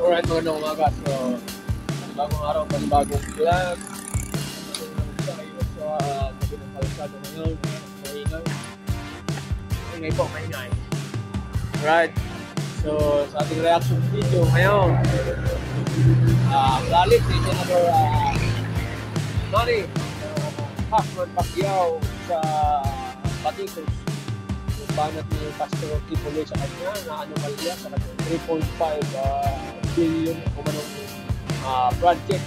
Alright mga umaga, so bagong araw, panibagong vlog. So sabi ng kalsado ngayon, maingay po, maingay. Alright, so sa ating reaction video ngayon, lalit ni Senator Manny Pacquiao sa Baticos. Banat ni Pastor Kibuloy sa kanya na anomalya sa kanyang 3.5 billion umanong project.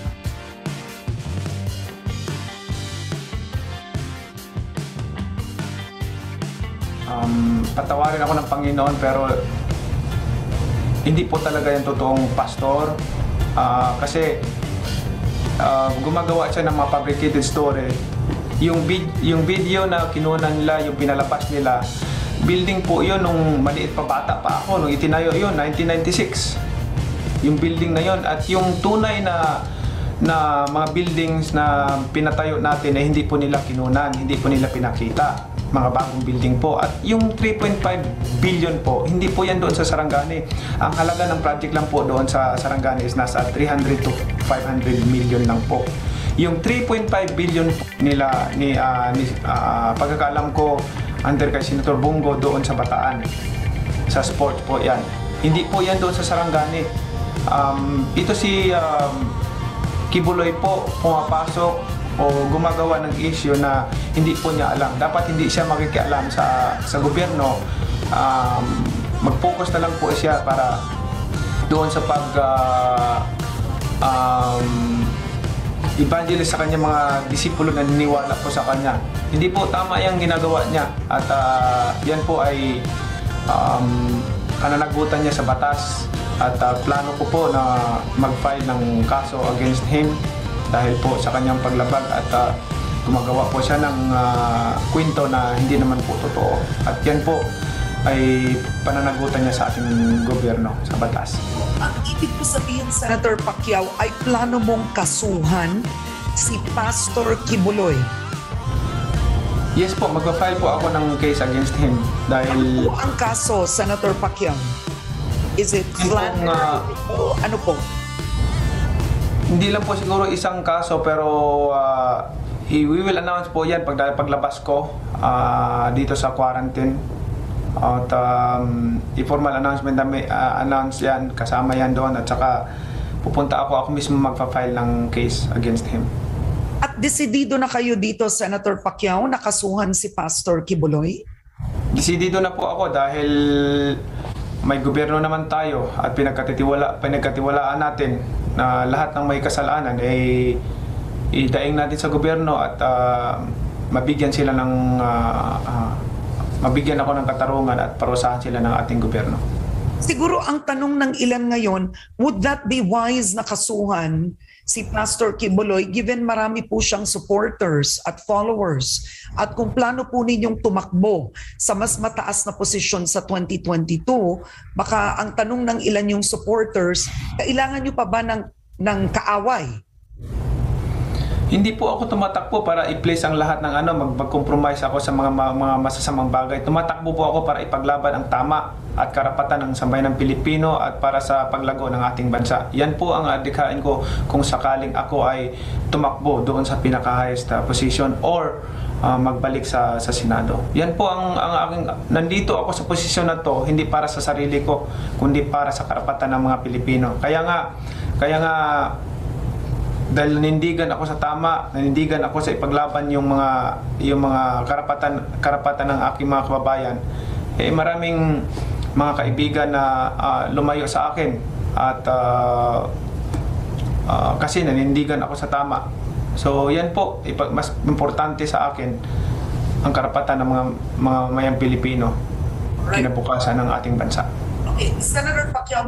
Patawarin ako ng Panginoon pero hindi po talaga yung totoong pastor kasi gumagawa siya ng mga fabricated story. Yung video na kinuha nila, yung pinalabas nila, building po yun nung maliit pa, bata pa ako, nung itinayo yun, 1996. Yung building na yun at yung tunay na mga buildings na pinatayo natin ay hindi po nila kinunan, hindi po nila pinakita. Mga bagong building po. At yung 3.5 billion po, hindi po yan doon sa Sarangani. Ang halaga ng project lang po doon sa Sarangani is nasa 300 to 500 million lang po. Yung 3.5 billion nila pagkakaalam ko under kay Senator Bongo doon sa Bataan, sa sport po yan. Hindi po yan doon sa Sarangani. Ito si Kibuloy po pumapasok o gumagawa ng issue na hindi po niya alam. Dapat hindi siya makikialam sa gobyerno. Mag-focus na lang po siya para doon sa evangelist sa kanya mga disipulo na niniwala po sa kanya. Hindi po tama yung ginagawa niya at yan po ay pananagutan niya sa batas at plano ko po na mag-file ng kaso against him dahil po sa kanyang paglabag at gumagawa po siya ng kwento na hindi naman po totoo at yan po ay pananagutan niya sa ating gobyerno, sa batas. Ang ibig ko sabihin, Senator Pacquiao, ay plano mong kasuhan si Pastor Kibuloy? Yes po, magpa-file po ako ng case against him dahil... Ano po ang kaso, Senator Pacquiao? Is it slander? Ano po? Hindi lang po siguro isang kaso pero we will announce po yan paglabas ko dito sa quarantine. At i-formal announcement na announce yan, kasama yan doon at saka pupunta ako mismo magpa-file ng case against him. At desidido na kayo dito, Senator Pacquiao, nakasuhan si Pastor Kibuloy? Desidido na po ako dahil may gobyerno naman tayo at pinagkatiwalaan natin na lahat ng may kasalanan ay idaing natin sa gobyerno at mabigyan sila ng mabigyan ako ng katarungan at parusahan sila ng ating gobyerno. Siguro ang tanong ng ilan ngayon, would that be wise na kasuhan si Pastor Kibuloy given marami po siyang supporters at followers at kung plano po ninyong tumakbo sa mas mataas na posisyon sa 2022, baka ang tanong ng ilan yung supporters, kailangan nyo pa ba ng kaaway? Hindi po ako tumatakbo para i-place ang lahat ng mag-compromise ako sa mga masasamang bagay. Tumatakbo po ako para ipaglaban ang tama at karapatan ng sambayanang Pilipino at para sa paglago ng ating bansa. Yan po ang adhikain ko kung sakaling ako ay tumakbo doon sa pinaka-highest position or magbalik sa Senado. Yan po ang aking, nandito ako sa posisyon na to hindi para sa sarili ko, kundi para sa karapatan ng mga Pilipino. Kaya nga dahil nanindigan ako sa tama, nanindigan ako sa ipaglaban yung mga karapatan ng aking mga kababayan. Maraming mga kaibigan na lumayo sa akin at kasi nanindigan ako sa tama. So yan po, mas importante sa akin ang karapatan ng mga mayang Pilipino, kinabukasan ng ating bansa. Okay, Senator Pacquiao,